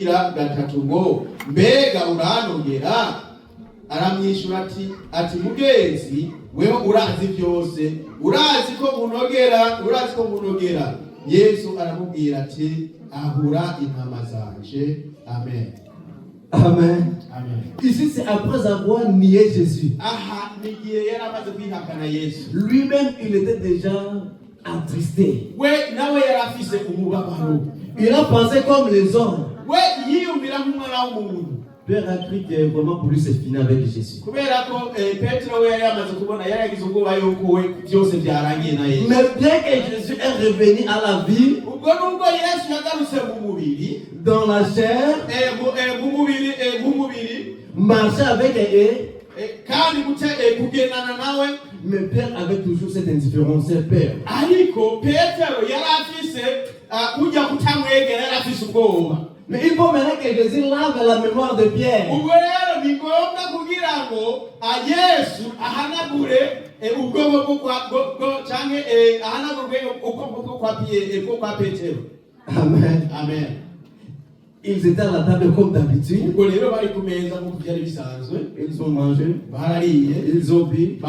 gatatu ngo mbega uranogera, aramwishyura ati mugenzi wewe urazi byose, urazi ko munogera. Yesu aramubwira ati ahura intama zanje. Amen. Amen. Amen. Ici c'est après avoir nié Jésus. Lui-même il était déjà attristé. Il a pensé comme les hommes. Pierre a cru que vraiment pour lui c'est fini avec Jésus. Mais bien que Jésus est revenu à la vie, dans la chair, marcher avec eux, mais Pierre avait toujours cette indifférence, c'est Père. Mais il faut maintenant que Jésus lave la mémoire de Pierre. Amen. Amen. Ils étaient à la table comme d'habitude. Ils ont mangé. Ils ont bu.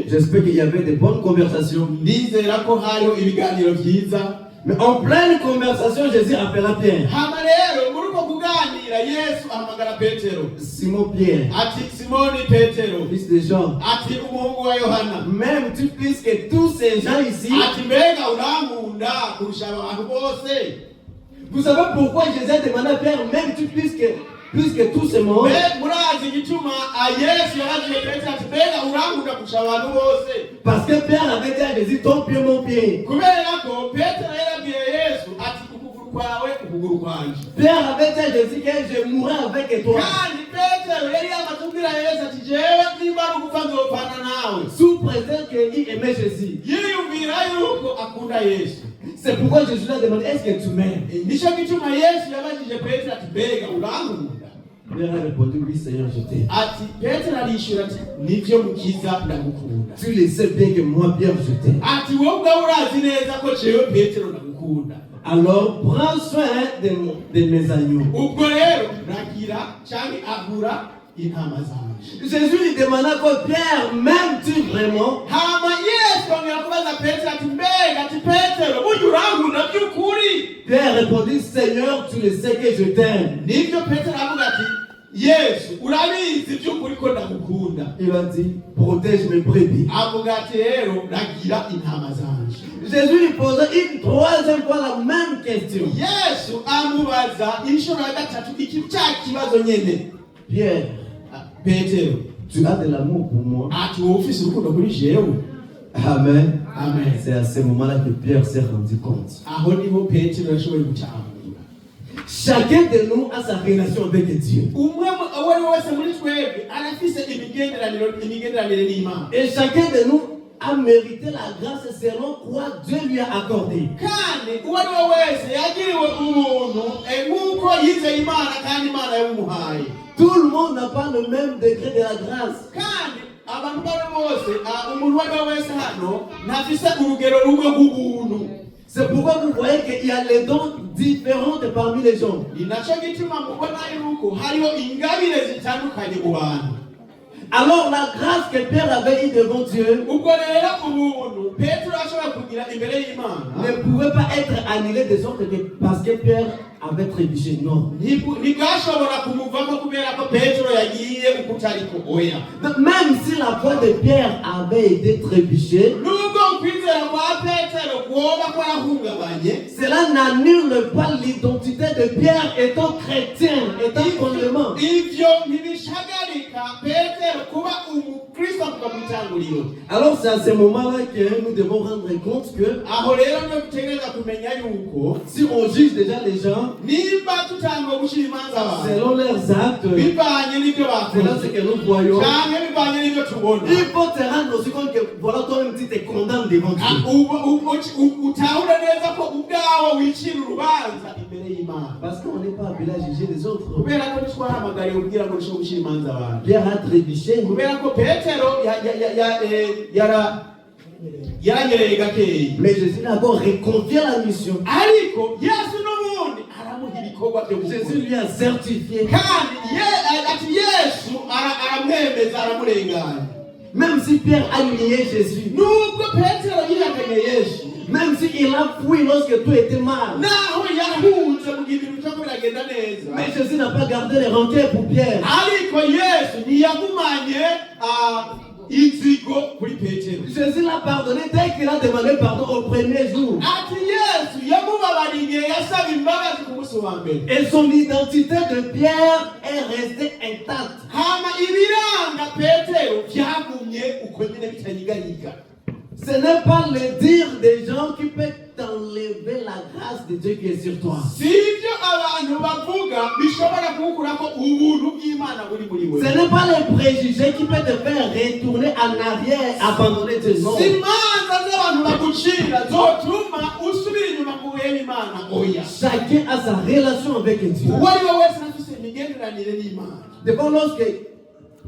J'espère qu'il y avait de bonnes conversations. Mais en pleine conversation, Jésus appela Pierre. Simon Pierre, fils de Jean, même tu puisses que tous ces gens ici. Vous savez pourquoi Jésus a demandé à Pierre, même tu puisque tous ces morts? Parce que Pierre avait dit à Jésus, ton pied, mon pied. Pierre avait dit à Jésus que je mourrai avec toi. Sous prétexte qu'il aimait Jésus. C'est pourquoi Jésus l'a demandé, est-ce que tu m'aimes? Pierre a répondu, oui Seigneur, je t'aime. Tu le sais bien que moi, Pierre, je t'aime. Alors prends soin de mes agneaux. Jésus lui demanda que Pierre, m'aimes-tu vraiment? Pierre répondit, Seigneur, tu le sais que je t'aime. Il a dit, protège mes brebis. Jésus lui posa une troisième fois la même question. Pierre, tu as de l'amour pour moi. Amen. Amen. C'est à ce moment-là que Pierre s'est rendu compte. Chacun de nous a sa relation avec Dieu. Et chacun de nous a mérité la grâce selon quoi Dieu lui a accordé. Tout le monde n'a pas le même degré de la grâce. C'est pourquoi vous voyez qu'il y a les dons différents parmi les gens. Alors la grâce que Pierre avait eue devant Dieu ne pouvait pas être annulée de sorte que parce que Pierre avait trébuché. Non. Donc, même si la foi de Pierre avait été trébuchée, cela n'annule pas l'identité de Pierre étant chrétien, étant fondement. Alors c'est à ce moment-là que nous devons rendre compte que si on juge déjà les gens selon leurs actes, selon ce que nous voyons, il faut te rendre aussi compte que voilà, toi-même tu te condamnes devant Dieu. Parce qu'on n'est pas appelé à juger les autres. Pierre a trébuché. Mais Jésus a encore reconfié la mission. ibikorwa byo gukora. Jésus lui a certifié. Kandi ati Yesu aramwemeza aramurenganya. Même si Pierre a nié Jésus, nubwo Petero yihakanye Yesu, même si il a fui lorsque tout était mal, naho yahunze mu gihe ibintu cyo biragenda neza, mais Jésus n'a pas gardé les rancœurs pour Pierre. Ariko Yesu ntiyagumanye inzigo kuri Petero. Jésus l'a pardonné dès qu'il a demandé pardon au premier jour. Ati Yesu yamubabariye yasaba imbabazi ku munsi wa mbere. Et son identité de Pierre est restée intacte. Hama ibiranga Petero byagumye uko nyine bitanyiganyiga. Ce n'est pas le dire des gens qui peuvent t'enlever la grâce de Dieu qui est sur toi. Sibyo abantu bavuga bishobora kugukurako ubuntu bw'Imana buri muri wewe. Ce n'est pas les préjugés qui peuvent te faire retourner en arrière, abandonner Dieu. Non. Simanza z'abantu bagucira zotuma usubira inyuma ku buye Imana. Oya. Chacun a sa relation avec Dieu. Wari wese afise imigenderanire n'Imana. Devant lorsque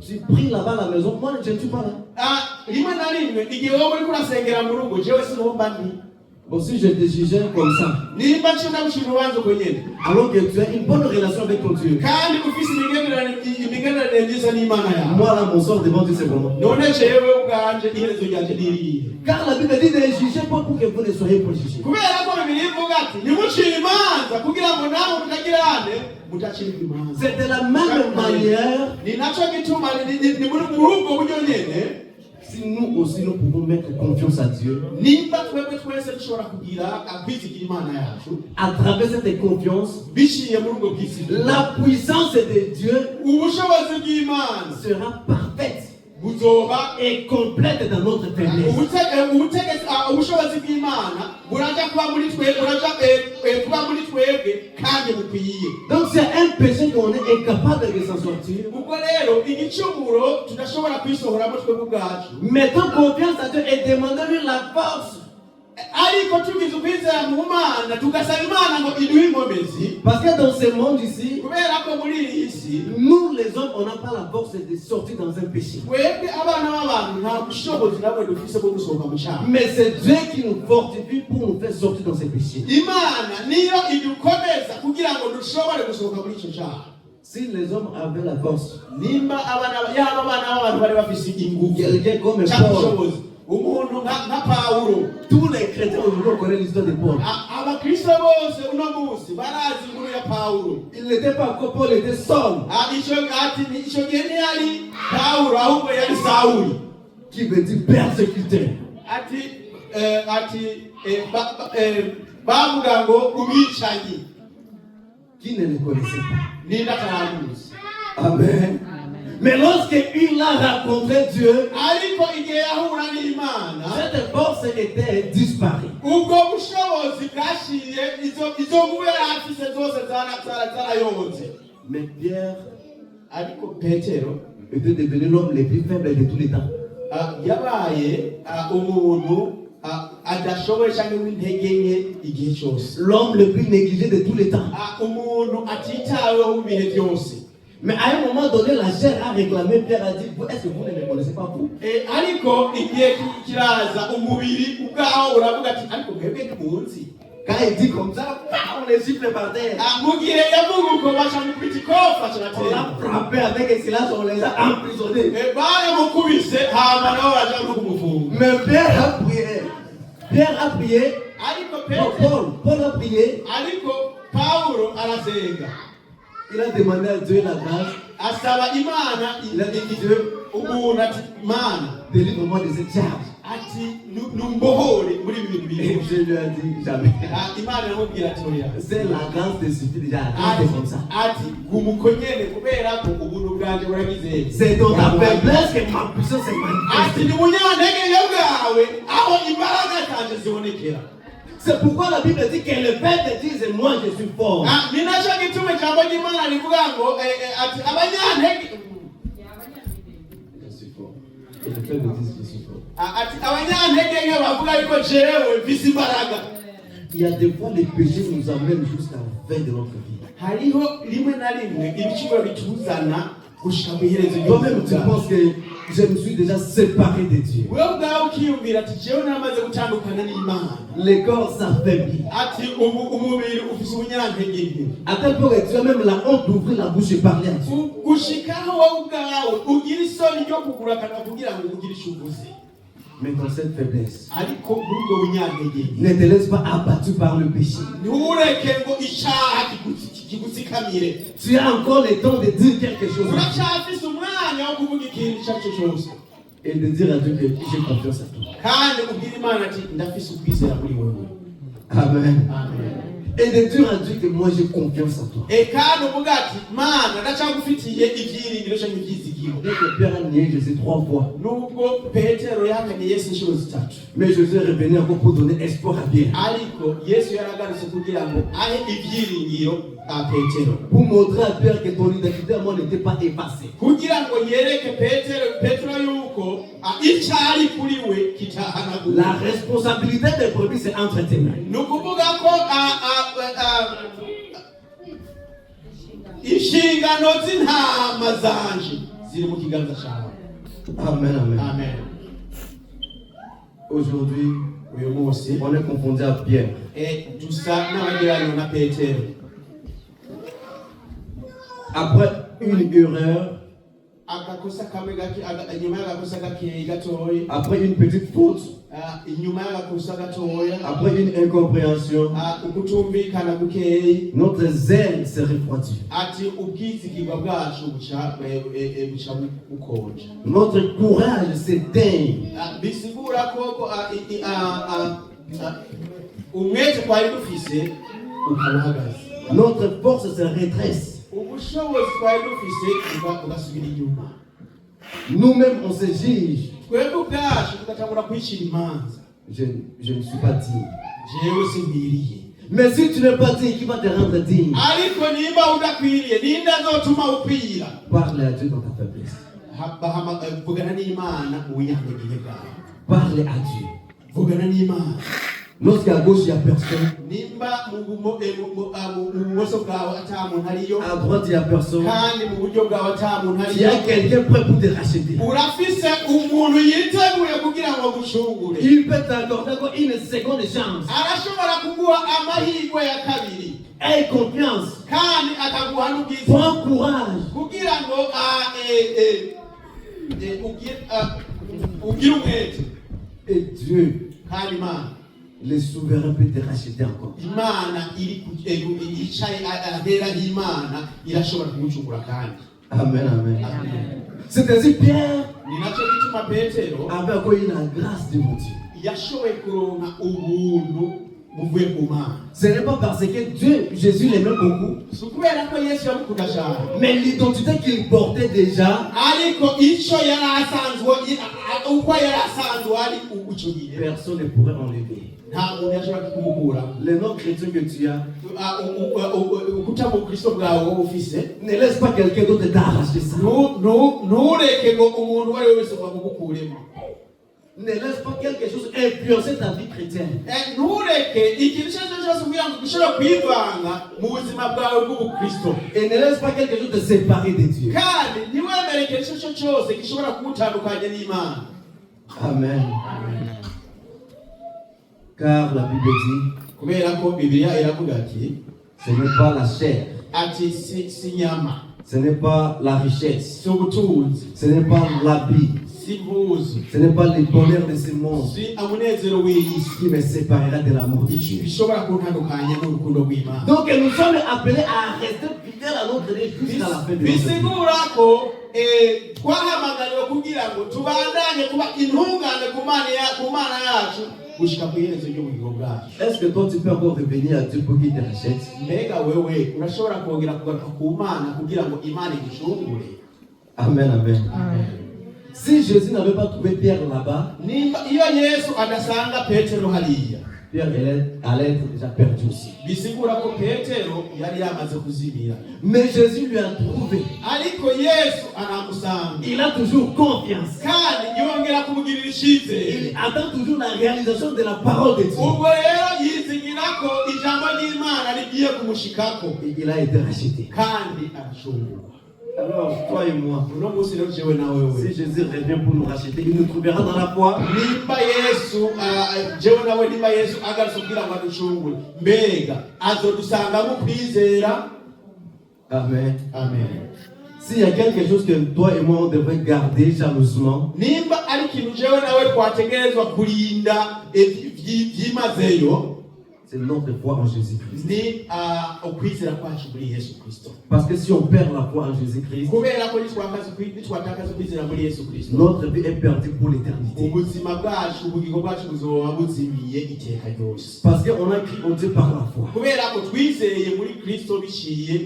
tu pries là-bas à la maison, moi je ne suis pas là. Rimwe na rimwe igihe wowe uri kurasengera mu rugo jewe sinho mbi. Bon, si je te jugeais comme ça, nimba nshina gushira urubanza uko nyene, alors que tu as une bonne relation avec ton Dieu, kandi ufise imigenderanire nziza n'Imana yawe, moi là mon sort devant Dieu c'est vraiment. none jewe ubwanje iherezo ryanje niriye. Car la Bible dit de juger pas pour que vous ne soyez pas jugés. Kubera ko Bibiliya ivuga ati nimucire imanza kugira ngo nawe mutagirane mutacira imanza. C'est de la même manière. Ni naco gituma ni muri ubwo buryo nyene, si nous aussi nous pouvons mettre confiance à Dieu, nimba twebwe twese dushobora kugira kwizigira Imana yacu, à travers cette confiance, bishiye muri ubwo bwisi, la puissance de Dieu ubushobozi bw'Imana sera parfaite buzoba et complète dans notre faiblesse. ubushobozi bw'Imana buraja kuba muri twebwe kandi bukwiye. Donc c'est un péché qu'on est incapable de s'en sortir. Ubwo rero igicumuro tudashobora kwisohoramo twebwe ubwacu. Mettons confiance à Dieu et demandons-lui la force. Ariko tugize ukwizera mu Mana tugasaba Imana ngo iduhe inkomezi. Parce que dans ce monde ici, Kubera ko muri iyi si, nous les hommes, on n'a pas la force de sortir dans un péché. twebwe abana b'abantu nta bushobozi nabwo dufise bwo gusohoka mu cyaha. Mais c'est Dieu qui nous fortifie pour nous faire sortir dans ce péché. Imana niyo idukomeza kugira ngo dushobore gusohoka muri icyo cyaha. Si les hommes avaient la force, Nimba abana b'abantu bari bafise ingufu, quelqu'un comme Paul, umuntu nka Pawulo, tous les chrétiens aujourd'hui connaissent l'histoire de Paul. abakristo bose uno munsi barazi inkuru ya Pawulo. Il n'était pas que Paul était Saul, icyo gihe ntiyari Pawulo ahubwo yari Sawuli, qui veut dire persécuteur. bavuga ngo umwicanyi, Qui ne le connaissait pas. ninda ataramuzi. Amen. Mais lorsqu'il a rencontré Dieu, Ariko igihe yahura n'Imana, cette force était disparue. ubwo bushobozi bwashiye izo ngubu yari afise zose zarayonze. Mais Pierre Ariko Petero était devenu l'homme le plus faible de tous les temps. yabaye umuntu adashoboye cyangwa w'intege nke igihe cyose, L'homme le plus négligé de tous les temps. umuntu atitaweho mu bihe byose. Mais à un moment donné, la chair a réclamé, Pierre a dit, est-ce que vous ne me connaissez pas vous? Ariko igihe kiraza umubiri ubwaho uravuga ati ariko mwebwe ntimunzi. Quand il dit comme ça, on les siffle par terre. Mu gihe yavuga uko baca mu kwitikofa On kiratera. l'a frappé avec un silence, on les a emprisonnés. baramukubise hama nabo baja no kumufunga. Mais Pierre a prié. Pierre a prié. Ariko Paul a prié. ariko Pawulo arasenga, Il a demandé à Dieu la grâce. asaba Imana Il a dit Dieu, umuntu ati Mana délivre-moi de cette charge. ati numbohore muri ibi bintu Et biri. Dieu lui a dit jamais. Imana iramubwira ati oya, C'est la grâce de suffit déjà. C'est comme ça. ati gumukonyene kubera ko ubuntu bwanje buragize. C'est dans ta faiblesse que ma puissance est manifestée. ati ni munyantege bwawe aho imbaraga zanje zibonekera. C'est pourquoi la Bible dit que le Père te dise moi je suis fort. Ni nacyo gituma ijambo ry'Imana rivuga ngo ati abanyantege, Je suis fort. Et le Père me dit je suis fort. ati abanyantege nke bavuga ariko jewe mfise imbaraga. Il y a des fois les péchés nous amènent jusqu'à la fin de notre vie. Hariho rimwe na rimwe ibicumuro bituzana Toi-même, tu penses que je me suis déjà séparé de Dieu. Le corps s'affaiblit. À tel point que tu as même la honte d'ouvrir la bouche et parler à Dieu. Mais dans cette faiblesse, ne te laisse pas abattu par le péché. Tu as encore le temps de dire quelque chose et de dire à Dieu que j'ai confiance à toi. Amen. Et de dire à Dieu que moi j'ai confiance en toi. Dès que Père a nié Jésus 3 fois. Mais Jésus est revenu encore pour donner espoir à Pierre. Pour montrer à Pierre que ton identité à moi n'était pas effacée. La responsabilité des brebis c'est entre tes mains. Amen, amen. Amen. Aujourd'hui, on est confondé à Pierre. Après une erreur, après une petite faute, après une incompréhension, notre zèle s'est refroidi. Notre courage s'éteint. Notre force se rétrécit. Nous-mêmes on se juge. Je ne suis pas digne. Mais si tu n'es pas digne, qui va te rendre digne? Parle à Dieu dans ta faiblesse. Parle à Dieu. Lorsqu'à gauche il n'y a personne, à droite il n'y a personne, il y a quelqu'un prêt pour te racheter. Il peut t'accorder une seconde chance. Aie confiance. Prends courage. Et Dieu, le souverain peut te racheter encore. Amen, amen. C'est ainsi Pierre avait encore eu la grâce de mon Dieu. Ce n'est pas parce que Dieu, Jésus l'aimait beaucoup, mais l'identité qu'il portait déjà, personne ne pourrait enlever. Le nom chrétien que tu as, ne laisse pas quelqu'un d'autre t'arracher ça. Ne laisse pas quelque chose influencer ta vie chrétienne. Et ne laisse pas quelque chose te séparer de Dieu. Amen. Car la Bible dit, ce n'est pas la chair, ce n'est pas la richesse, ce n'est pas l'habit, ce n'est pas le bonheur de ce monde qui me séparera de l'amour de Dieu. Donc nous sommes appelés à rester fidèles à notre Dieu jusqu'à la fin de notre vie. Est-ce que toi tu peux encore revenir à Dieu pour qu'il te rachète? Amen, amen. Si Jésus n'avait pas trouvé Pierre là-bas, Pierre allait être déjà perdu aussi. Mais Jésus lui a trouvé. Il a toujours confiance. Il attend toujours la réalisation de la parole de Dieu. Et il a été racheté. Alors, toi et moi, uno munsi rero jewe na wewe, si Jésus revient pour nous racheter, il nous trouvera dans la foi. nimba Yesu jewe nawe nimba Yesu agarutse kugira ngo aducungure, mbega azodusanga mu kwizera. Amen. Amen. S'il y a quelque chose que toi et moi on devrait garder jalousement, nimba ari ikintu jewe nawe twategerezwa kurinda vyimazeyo, c'est notre foi en Jésus-Christ. ni ukwizera kwacu muri Yesu Kristo. Parce que si on perd la foi en Jésus-Christ, kubera ko nitwatakaza ukwizera muri Yesu Kristo, notre vie est perdue pour l'éternité. ubuzima bwacu, ubugingo bwacu buzoba buzimiye iteka ryose. Parce qu'on a cru en Dieu par la foi. kubera ko twizeye muri Kristo biciye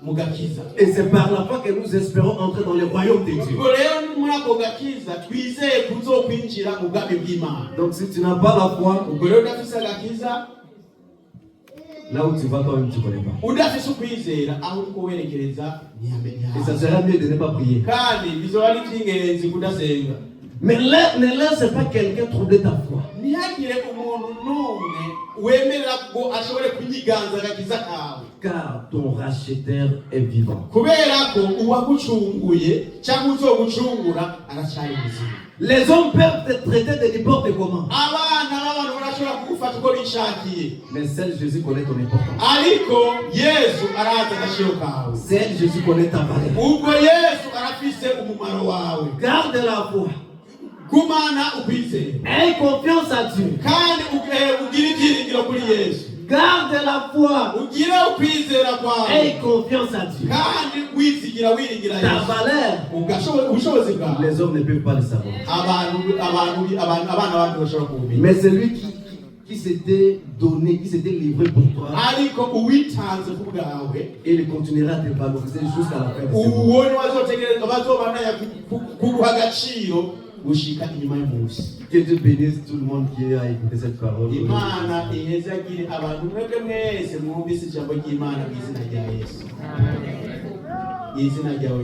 mu gakiza. Et c'est par la foi que nous espérons entrer dans le royaume de Dieu. ubwo rero muri ako gakiza twizeye kuzokwinjira mu bwami bw'Imana. Donc si tu n'as pas la foi, ubwo rero udafise agakiza, là où tu vas toi-même tu ne connais pas. udafise ukwizera aho uriko werekereza ntihamenye. Et ça sera mieux de ne pas prier. kandi bizoba ari iby'ingenzi kudasenga. Mais ne laisse pas quelqu'un troubler ta foi. ntihagire umuntu n'umwe wemerera ngo ashobore kunyiganza agakiza kawe, Car ton racheteur est vivant. kubera ko uwagucunguye cyangwa uzogucungura aracyari muzima. Les hommes peuvent te traiter de n'importe comment. abana b'abantu barashobora kugufata uko bishakiye, Mais seul Jésus connaît ton importance. ariko Yesu arazi agaciro kawe. Seul Jésus connaît ta valeur. ubwo Yesu arafise umumaro wawe. Garde la foi. gumana ukwizera, Aie confiance à Dieu. kandi ugire ibyiringiro kuri Yesu. Garde la foi. ugire ukwizera kwawe, Aie confiance à Dieu. kandi wiringira Ta Yesu. valeur, ubushobozi bwawe les hommes ne peuvent pas le savoir. abana bandi bashobora kubumenya, Mais celui qui s'était donné, qui s'était livré pour toi, ariko uwitanze ku bwawe, il continuera à te valoriser jusqu'à la fin de ses jours. uwo ni bazobandanya kuguha agaciro gushika inyuma y'umunsi. Que Dieu bénisse tout le monde qui a écouté cette parole. Imana ihezagire abantu mwebwe mwese mwumvise ijambo ry'Imana mu izina rya Yesu. Mu izina ryawe